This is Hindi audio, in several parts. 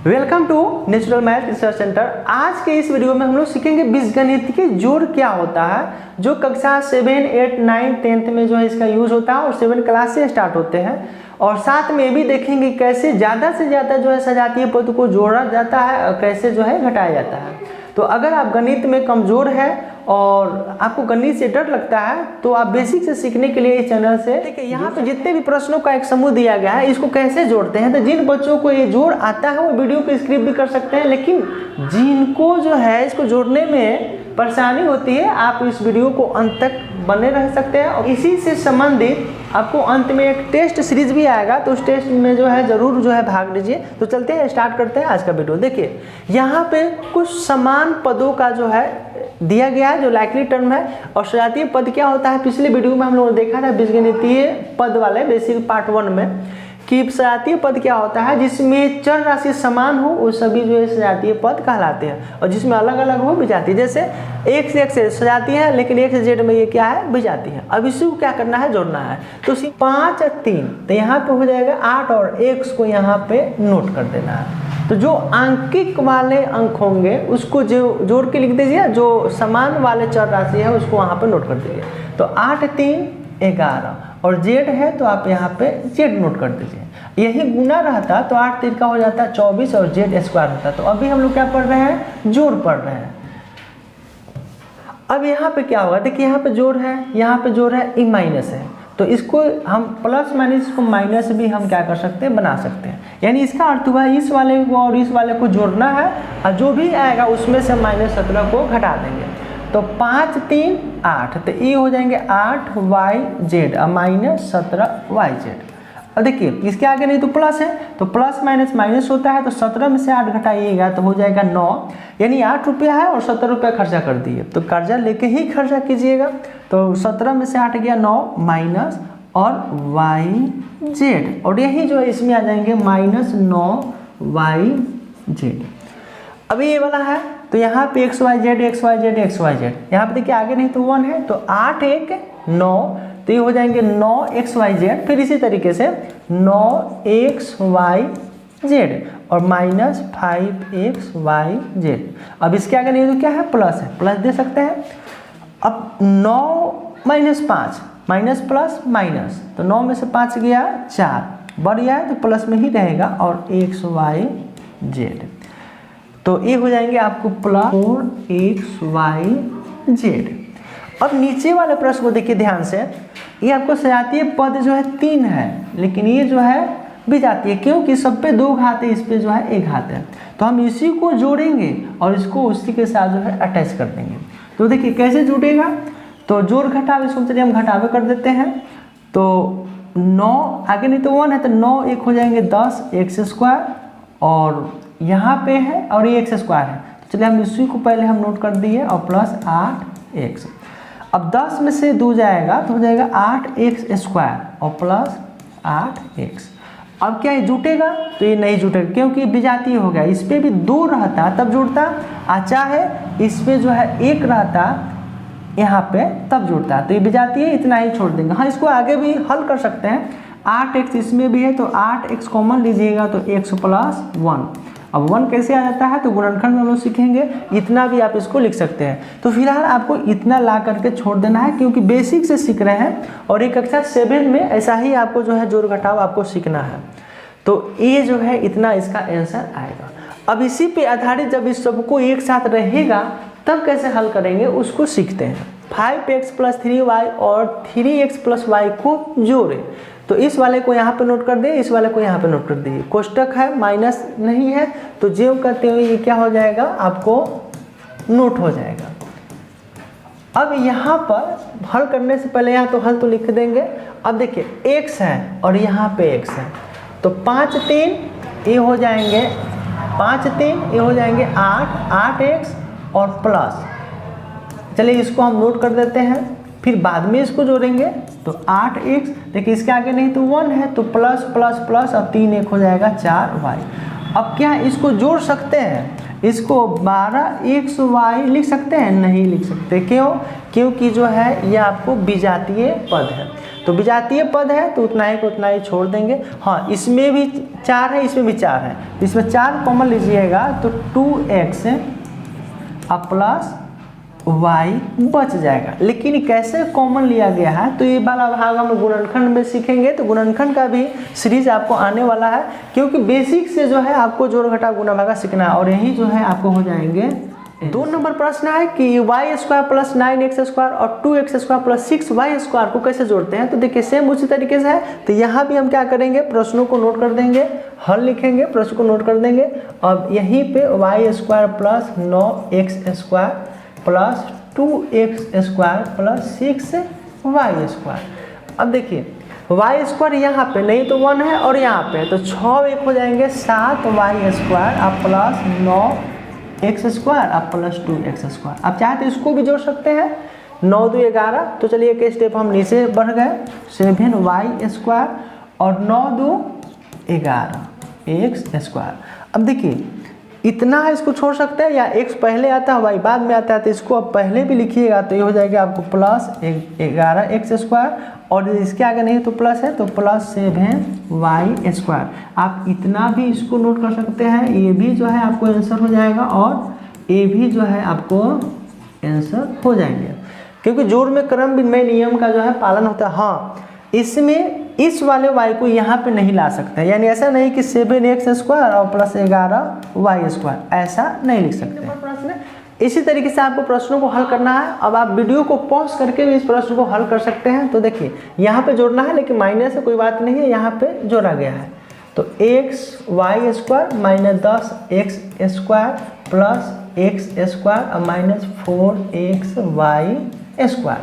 Welcome to natural math research centre. आज के इस वीडियो में हम लोग सीखेंगे बीजगणितीय जोड़ क्या होता है, जो कक्षा 7, 8, 9, 10th में जो है इसका यूज होता है और 7 क्लास से स्टार्ट होते हैं। और साथ में ये भी देखेंगे कैसे ज़्यादा से ज़्यादा जो है सजातीय पद को जोड़ा जाता है और कैसे जो है घटाया जाता है। तो अगर आप गणित में कमज़ोर है और आपको गणित से डर लगता है तो आप बेसिक से सीखने के लिए इस चैनल से देखिए, यहाँ पे जितने भी प्रश्नों का एक समूह दिया गया है, इसको कैसे जोड़ते हैं। तो जिन बच्चों को ये जोड़ आता है वो वीडियो को स्किप भी कर सकते हैं, लेकिन जिनको जो है इसको जोड़ने में परेशानी होती है, आप इस वीडियो को अंत तक बने रह सकते हैं। और इसी से संबंधित आपको अंत में एक टेस्ट सीरीज भी आएगा, तो उस टेस्ट में जो है ज़रूर जो है भाग लीजिए। तो चलते हैं, स्टार्ट करते हैं आज का वीडियो। देखिए यहाँ पे कुछ समान पदों का जो है दिया गया है, जो लाइकली टर्म है। और सजातीय पद क्या होता है, पिछले वीडियो में हम लोगों ने देखा था बीजगणितीय पद वाले बेसिक पार्ट 1 में, कि सजातीय पद क्या होता है, जिसमें चर राशि समान हो वो सभी जो है सजातीय पद कहलाते हैं, और जिसमें अलग अलग हो विजातीय। जैसे एक से एक से सजातीय है, लेकिन एक से जेड में ये क्या है, विजातीय है। अब इसी को क्या करना है, जोड़ना है। तो 5 और 3, तो यहाँ पे हो जाएगा 8 और x को यहाँ पे नोट कर देना है। तो जो आंकिक वाले अंक होंगे उसको जो जोड़ के लिख दीजिए, जो समान वाले चर राशि है उसको वहाँ पे नोट कर दीजिए। तो 8, 3, 11 और जेड है तो आप यहाँ पे जेड नोट कर दीजिए। यही गुना रहता तो 8 3 का हो जाता 24 और जेड स्क्वायर होता। तो अभी हम लोग क्या पढ़ रहे हैं, जोड़ पढ़ रहे हैं। अब यहाँ पे क्या होगा, देखिए यहाँ पे जोड़ है, यहाँ पे जोड़ है, ई माइनस है, तो इसको हम प्लस माइनस को माइनस भी हम क्या कर सकते हैं, बना सकते हैं। यानी इसका अर्थ हुआ इस वाले को और इस वाले को जोड़ना है, और जो भी आएगा उसमें से -17 को घटा देंगे। तो 5 3 8, तो ये हो जाएंगे 8yz और -17yz। और देखिए इसके आगे नहीं तो प्लस है, तो प्लस माइनस माइनस होता है, तो 17 में से 8 घटाइएगा तो हो जाएगा 9। यानी 8 रुपया है और 17 रुपया खर्चा कर दिए, तो कर्जा लेके ही खर्चा कीजिएगा। तो 17 में से 8 गया 9 माइनस और yz, और यही जो है इसमें आ जाएंगे -9yz। अभी ये वाला है तो यहाँ पे xyz xyz xyz, यहाँ पे देखिए आगे नहीं तो 1 है, तो 8 1 9, तो ये हो जाएंगे 9xyz। फिर इसी तरीके से 9xyz और -5xyz। अब इसके आगे नहीं तो क्या है, प्लस है, प्लस दे सकते हैं। अब 9 - 5 माइनस प्लस माइनस, तो 9 में से 5 गया 4, बढ़ गया है तो प्लस में ही रहेगा, और xyz। तो ये हो जाएंगे आपको +4xyz। अब नीचे वाले प्रश्न को देखिए ध्यान से, ये आपको सजातीय पद जो है 3 है, लेकिन ये जो है विजातीय, क्योंकि सब पे 2 घात है, इस पे जो है 1 घात है। तो हम इसी को जोड़ेंगे और इसको उसी के साथ जो है अटैच कर देंगे। तो देखिए कैसे जुड़ेगा, तो जोड़ घटाव इसको चलिए हम घटावे कर देते हैं। तो 9 आगे नहीं तो 1 है, तो 9 1 हो जाएंगे 10 x², और यहाँ पे है और ये x² है, तो चलिए हम इसी को पहले हम नोट कर दिए, और प्लस 8x। अब 10 में से 2 जाएगा तो हो जाएगा 8x² और प्लस 8x। अब क्या ये जुटेगा, तो ये नहीं जुटेगा क्योंकि विजातीय हो गया। इस पर भी 2 रहता तब जुड़ता, चाहे इस पर जो है 1 रहता यहाँ पे तब जुड़ता, तो ये विजातीय इतना ही छोड़ देंगे। हाँ, इसको आगे भी हल कर सकते हैं। 8x इसमें भी है तो 8x कॉमन लीजिएगा तो x + 1। अब 1 कैसे आ जाता है, तो गुणनखंड में हम लोग सीखेंगे, इतना भी आप इसको लिख सकते हैं। तो फिलहाल आपको इतना ला करके छोड़ देना है, क्योंकि बेसिक से सीख रहे हैं और एक कक्षा 7 में ऐसा ही आपको जो है जोड़ घटाव आपको सीखना है। तो ये जो है इतना इसका आंसर आएगा। अब इसी पे आधारित जब इस सबको एक साथ रहेगा तब कैसे हल करेंगे उसको सीखते हैं। 5x + 3y और 3x + y को जोड़े, तो इस वाले को यहाँ पे नोट कर दे, इस वाले को यहाँ पे नोट कर दीजिए। कोष्टक है, माइनस नहीं है, तो जो करते हुए ये क्या हो जाएगा, आपको नोट हो जाएगा। अब यहाँ पर हल करने से पहले यहाँ तो हल तो लिख देंगे। अब देखिए x है और यहाँ पे x है, तो 5 3 ये हो जाएंगे 5 3 ये हो जाएंगे 8x और प्लस, चलिए इसको हम नोट कर देते हैं, फिर बाद में इसको जोड़ेंगे। तो 8x, देखिए इसके आगे नहीं तो 1 है, तो प्लस प्लस प्लस, अब 3 1 हो जाएगा 4y। अब क्या इसको जोड़ सकते हैं, इसको 12xy लिख सकते हैं, नहीं लिख सकते। क्यों, क्योंकि जो है ये आपको विजातीय पद है। तो विजातीय पद है तो उतना ही को उतना ही छोड़ देंगे। हाँ, इसमें भी 4 है, इसमें भी 4 है, इसमें 4 कॉमन लीजिएगा तो 2x प्लस y बच जाएगा। लेकिन कैसे कॉमन लिया गया है तो ये वाला भाग हम गुणनखंड में सीखेंगे। तो गुणनखंड का भी सीरीज आपको आने वाला है, क्योंकि बेसिक से जो है आपको जोड़ घटा गुणा भागा सीखना है, और यही जो है आपको हो जाएंगे। 2 नंबर प्रश्न है कि y² प्लस 9x² और 2x² प्लस 6y² को कैसे जोड़ते हैं। तो देखिए सेम उसी तरीके से है। तो यहाँ भी हम क्या करेंगे, प्रश्नों को नोट कर देंगे, हल लिखेंगे, प्रश्न को नोट कर देंगे। अब यहीं पे y² plus 9x² plus 2x² plus 6y²। अब देखिए y² यहाँ पे नहीं तो 1 है और यहाँ पे तो 6 1 हो जाएंगे 7y² अब प्लस 9x² अब प्लस 2x²। अब चाहे तो इसको भी जोड़ सकते हैं, 9 2 11। तो चलिए एक स्टेप हम नीचे बढ़ गए, 7y² और 9 2 11 x²। अब देखिए इतना है, इसको छोड़ सकते हैं, या x पहले आता है y बाद में आता है, तो इसको अब पहले भी लिखिएगा तो ये हो जाएगा आपको प्लस 11x², और इसके आगे नहीं तो प्लस है तो प्लस 7y²। आप इतना भी इसको नोट कर सकते हैं, ये भी जो है आपको आंसर हो जाएगा और ये भी जो है आपको आंसर हो जाएंगे, क्योंकि जोड़ में क्रम में नियम का जो है पालन होता है। हाँ, इसमें इस वाले y को यहाँ पे नहीं ला सकते, यानी ऐसा नहीं कि 7x² और प्लस 11y², ऐसा नहीं लिख सकते प्रश्न। इसी तरीके से आपको प्रश्नों को हल करना है। अब आप वीडियो को पॉज करके भी इस प्रश्न को हल कर सकते हैं। तो देखिए यहाँ पे जोड़ना है, लेकिन माइनस है कोई बात नहीं है, यहाँ पे जोड़ा गया है। तो xy² minus 10x² plus x² और माइनस 4xy²।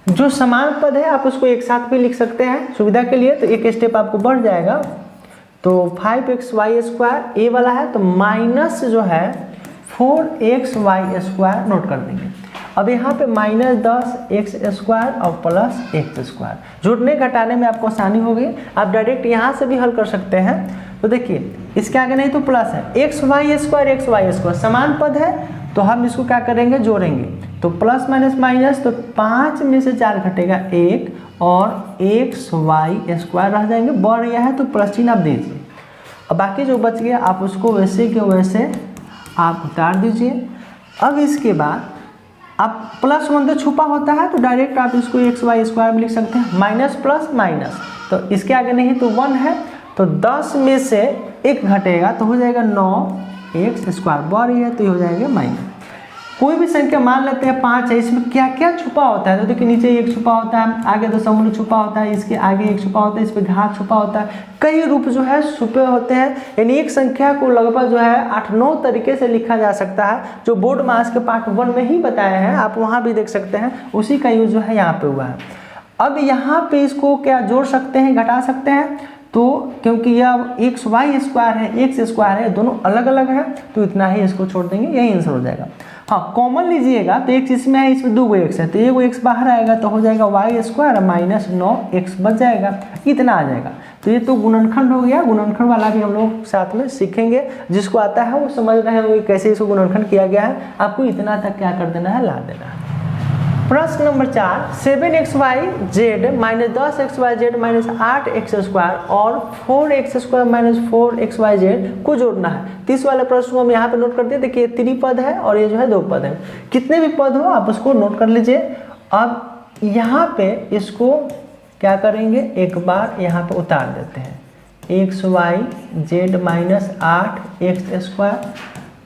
जो समान पद है आप उसको एक साथ भी लिख सकते हैं सुविधा के लिए, तो एक स्टेप आपको बढ़ जाएगा। तो 5xy² ए वाला है तो माइनस जो है 4xy² नोट कर देंगे। अब यहाँ पे माइनस 10x² और प्लस x²। जोड़ने घटाने में आपको आसानी होगी, आप डायरेक्ट यहाँ से भी हल कर सकते हैं। तो देखिए इसके आगे नहीं तो प्लस है, xy² समान पद है तो हम इसको क्या करेंगे, जोड़ेंगे। तो प्लस माइनस माइनस, तो 5 में से 4 घटेगा 1 और xy² रह जाएंगे, बढ़ गया है तो प्लस चिन्ह आप दीजिए। अब बाकी जो बच गया आप उसको वैसे के वैसे आप उतार दीजिए। अब इसके बाद आप प्लस 1 तो छुपा होता है तो डायरेक्ट आप इसको xy² में लिख सकते हैं, माइनस प्लस माइनस, तो इसके आगे नहीं तो 1 है तो 10 में से 1 घटेगा तो हो जाएगा 9x², बढ़ रही है तो ये हो जाएगा माइनस। कोई भी संख्या मान लेते हैं 5 है, इसमें क्या क्या छुपा होता है, तो देखिए नीचे 1 छुपा होता है, आगे दशमलव छुपा होता है, इसके आगे 1 छुपा होता है, इस पर घात छुपा होता है, कई रूप जो है छुपे होते हैं। यानी एक संख्या को लगभग जो है 8-9 तरीके से लिखा जा सकता है, जो बोर्ड मास के पार्ट 1 में ही बताए हैं, आप वहाँ भी देख सकते हैं, उसी का यूज जो है यहाँ पे हुआ है। अब यहाँ पे इसको क्या जोड़ सकते हैं, घटा सकते हैं, तो क्योंकि यह xy² है x² है, दोनों अलग अलग है तो इतना ही इसको छोड़ देंगे, यही आंसर हो जाएगा। हाँ, कॉमन लीजिएगा तो x इसमें है, इसमें 2 x है तो 1 x बाहर आएगा तो हो जाएगा y² माइनस 9x बच जाएगा, इतना आ जाएगा। तो ये तो गुणनखंड हो गया, गुणनखंड वाला भी हम लोग साथ में सीखेंगे, जिसको आता है वो समझ रहे हैं कैसे इसको गुणनखंड किया गया है। आपको इतना तक क्या कर देना है, ला देना है। प्रश्न number 4, 7xyz minus 10xyz minus 8x² और 4x² माइनस 4xyz को जोड़ना है। 30 वाले प्रश्न को हम यहाँ पे नोट कर दिए। देखिए त्रिपद है और ये जो है 2 पद है, कितने भी पद हो आप उसको नोट कर लीजिए। अब यहाँ पे इसको क्या करेंगे, एक बार यहाँ पे उतार देते हैं, xyz minus 8x²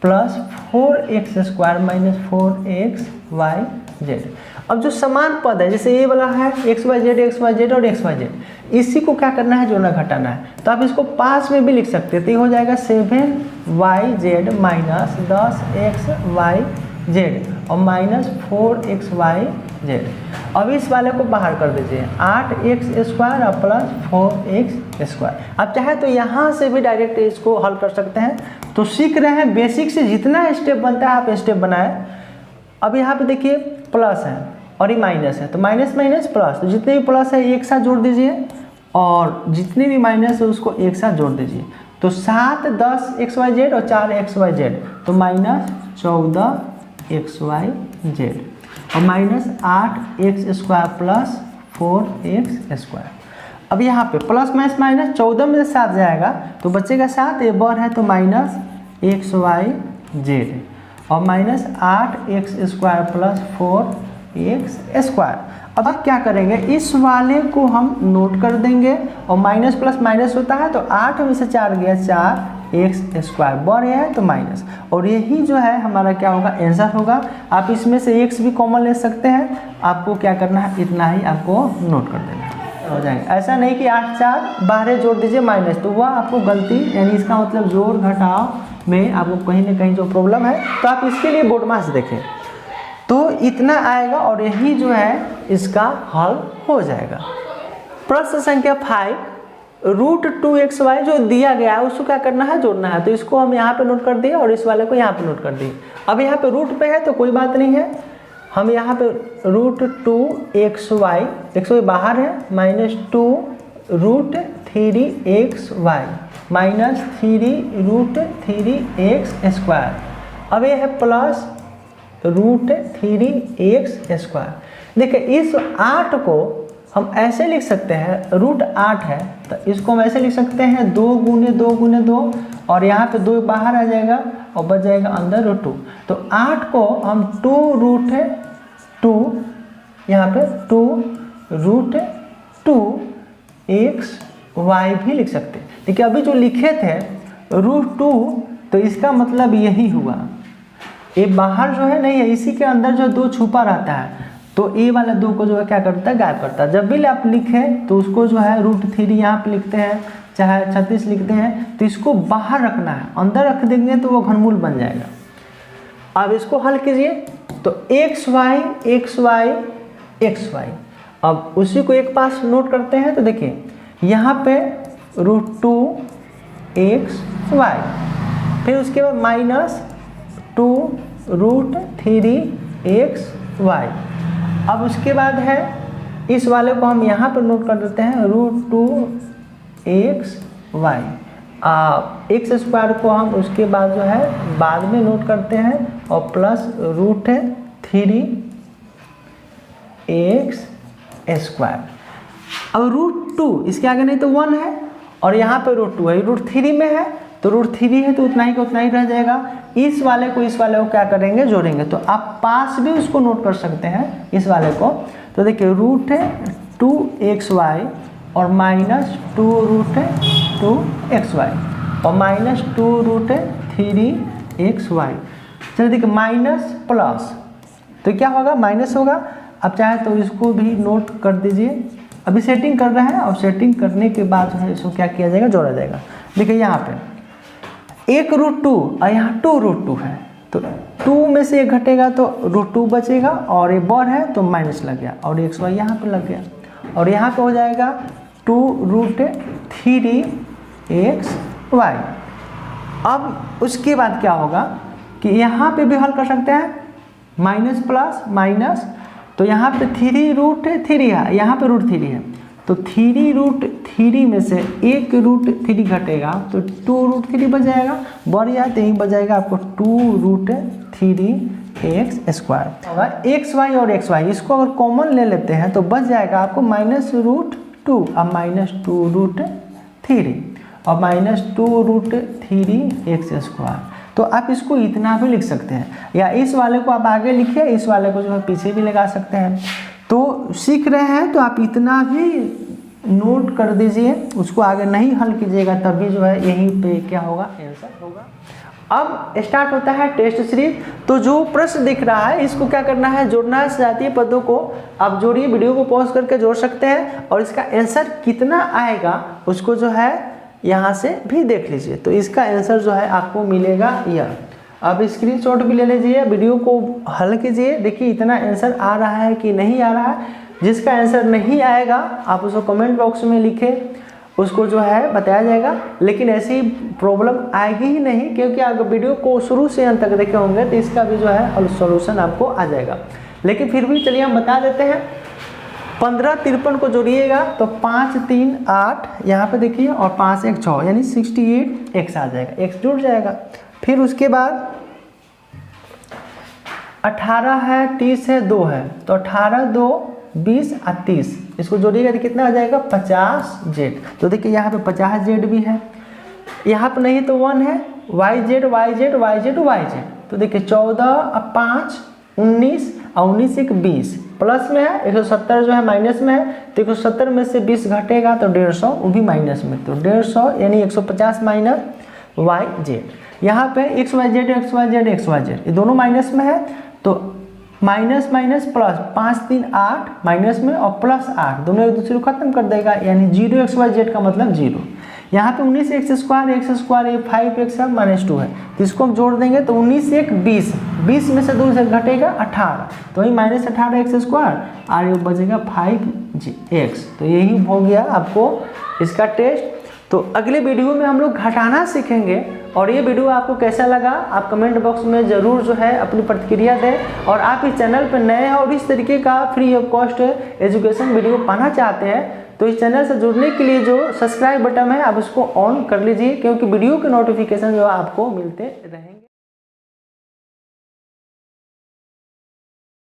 plus 4x² minus 4xyz। अब जो समान पद है जैसे ये वाला है xyz और xyz, इसी को क्या करना है, जोड़ना घटाना है। तो आप इसको पास में भी लिख सकते हैं, तो ये हो जाएगा 7yz माइनस 10xyz और माइनस 4xyz। अब इस वाले को बाहर कर दीजिए, 8x² और प्लस 4x²। आप चाहे तो यहाँ से भी डायरेक्ट इसको हल कर सकते हैं। तो सीख रहे हैं बेसिक से, जितना स्टेप बनता है आप स्टेप बनाएं। अब यहाँ पे देखिए प्लस है और ये माइनस है, तो माइनस माइनस प्लस, तो जितने भी प्लस है एक साथ जोड़ दीजिए और जितने भी माइनस है उसको एक साथ जोड़ दीजिए। तो 7 10xyz और 4xyz, तो माइनस 14xyz और माइनस 8x² प्लस 4x²। अब यहाँ पे प्लस माइनस माइनस 14 में से 7 जाएगा तो बचेगा 7, ये बर है तो -xyz और -8x² प्लस 4x²। अब क्या करेंगे, इस वाले को हम नोट कर देंगे और माइनस प्लस माइनस होता है तो 8 में से 4 गया 4x², बर यह है तो माइनस, और यही जो है हमारा क्या होगा, आंसर होगा। आप इसमें से x भी कॉमन ले सकते हैं, आपको क्या करना है, इतना ही आपको नोट कर देना है, हो जाएगा। ऐसा नहीं कि 8 4 बाहर जोड़ दीजिए माइनस, तो वह आपको गलती, यानी इसका मतलब जोड़ घटाव में आपको कहीं ना कहीं जो प्रॉब्लम है, तो आप इसके लिए बोर्ड मार्क्स देखें तो इतना आएगा और यही जो है इसका हल हो जाएगा। प्रश्न संख्या 5, √2xy जो दिया गया है उसको क्या करना है, जोड़ना है। तो इसको हम यहाँ पे नोट कर दिए और इस वाले को यहाँ पे नोट कर दिए। अब यहाँ पे रूट पे है तो कोई बात नहीं है, हम यहाँ पे √2xy, xy बाहर है, -2√3xy -3√3x²। अब ये है प्लस √3x²। देखिए इस 8 को हम ऐसे लिख सकते हैं, √8 है तो इसको हम ऐसे लिख सकते हैं 2 × 2 × 2 और यहाँ पे 2 बाहर आ जाएगा और बच जाएगा अंदर √2। तो 8 को हम 2√2, यहाँ पे 2√2xy भी लिख सकते हैं। देखिए अभी जो लिखे थे √2 तो इसका मतलब यही हुआ, ये बाहर जो है नहीं है, इसी के अंदर जो 2 छुपा रहता है, तो ये वाला 2 को जो है क्या करता है, गायब करता है। जब भी आप लिखें तो उसको जो है √3 यहाँ पे लिखते हैं, चाहे 36 लिखते हैं, तो इसको बाहर रखना है, अंदर रख देंगे तो वो घनमूल बन जाएगा। अब इसको हल कीजिए तो xy xy xy, अब उसी को एक पास नोट करते हैं तो देखिए यहाँ पे √2xy, फिर उसके बाद -2√3xy। अब उसके बाद है इस वाले को हम यहाँ पर नोट कर देते हैं √2xy। x² को हम उसके बाद जो है बाद में नोट करते हैं और प्लस √3x²। अब √2 इसके आगे नहीं तो 1 है और यहाँ पे √2 है, √3 में है तो √3 है तो उतना ही का उतना ही रह जाएगा। इस वाले को क्या करेंगे, जोड़ेंगे। तो आप पास भी उसको नोट कर सकते हैं इस वाले को। तो देखिए √2xy और -2√2xy और -2√3xy। चलिए देखिए माइनस प्लस तो क्या होगा, माइनस होगा। अब चाहे तो इसको भी नोट कर दीजिए, अभी सेटिंग कर रहे हैं और सेटिंग करने के बाद जो है इसको क्या किया जाएगा, जोड़ा जाएगा। देखिए यहाँ पे 1√2 और यहाँ 2√2 है तो 2 में से 1 घटेगा तो √2 बचेगा और ये बर है तो माइनस लग गया और xy यहाँ पे लग गया और यहाँ पे हो जाएगा 2√3xy। अब उसके बाद क्या होगा कि यहाँ पे भी हल कर सकते हैं, माइनस प्लस माइनस, तो यहाँ पे 3√3 है, यहाँ पे √3 है तो 3√3 में से 1√3 घटेगा तो 2√3 बच जाएगा, बढ़ जाए तो यही बच जाएगा आपको 2√3x²। xy और xy इसको अगर कॉमन ले लेते हैं तो बच जाएगा आपको -√2 अब -2√3 और -2√3x²। तो आप इसको इतना भी लिख सकते हैं या इस वाले को आप आगे लिखिए, इस वाले को जो है पीछे भी लगा सकते हैं। तो सीख रहे हैं तो आप इतना भी नोट कर दीजिए, उसको आगे नहीं हल कीजिएगा तभी जो है यहीं पे क्या होगा, आंसर होगा। अब स्टार्ट होता है टेस्ट सीरीज। तो जो प्रश्न दिख रहा है इसको क्या करना है, जोड़ना है सजातीय पदों को। आप जोड़िए, वीडियो को पॉज करके जोड़ सकते हैं और इसका आंसर कितना आएगा उसको जो है यहाँ से भी देख लीजिए। तो इसका आंसर जो है आपको मिलेगा यह। अब स्क्रीनशॉट भी ले लीजिए, वीडियो को हल कीजिए, देखिए इतना आंसर आ रहा है कि नहीं आ रहा है। जिसका आंसर नहीं आएगा आप उसको कमेंट बॉक्स में लिखें, उसको जो है बताया जाएगा। लेकिन ऐसी प्रॉब्लम आएगी ही नहीं क्योंकि अगर वीडियो को शुरू से अंत तक देखे होंगे तो इसका भी जो है सॉल्यूशन आपको आ जाएगा। लेकिन फिर भी चलिए हम बता देते हैं। 1553 को जोड़िएगा तो 5 3 8 यहाँ पे देखिए और 5 1 6 यानी 68x आ जाएगा, x जुड़ जाएगा। फिर उसके बाद 18 है, 30 है, 2 है तो 18 2 20 और 30 इसको जोड़िएगा तो कितना आ जाएगा 50z। तो देखिए यहाँ पे 50z भी है, यहाँ पे नहीं तो 1 है, yz yz yz yz। तो देखिए 14 और 5 19 और 19 एक 20 प्लस में है, 170 जो है माइनस में है, तो 170 में से 20 घटेगा तो 150, वो भी माइनस में, तो 150 यानी 150 माइनस yz। यहाँ पे xyz xyz xyz ये दोनों माइनस में है, तो माइनस माइनस प्लस 5 3 8 माइनस में और प्लस 8 दोनों एक दूसरे को खत्म कर देगा, यानी 0 xyz का मतलब 0। यहाँ पे 19 x स्क्वायर ये 5x माइनस 2 है, तो इसको हम जोड़ देंगे तो 19 एक 20, 20 में से 2 से घटेगा 18, तो वही माइनस 18x स्क्वायर और ये बचेगा 5x। तो यही हो गया आपको इसका टेस्ट। तो अगले वीडियो में हम लोग घटाना सीखेंगे, और ये वीडियो आपको कैसा लगा आप कमेंट बॉक्स में ज़रूर जो है अपनी प्रतिक्रिया दें। और आप इस चैनल पर नए हैं और इस तरीके का free of cost education video पाना चाहते हैं, तो इस चैनल से जुड़ने के लिए जो सब्सक्राइब बटन है आप उसको ऑन कर लीजिए, क्योंकि वीडियो के नोटिफिकेशन जो आपको मिलते रहेंगे।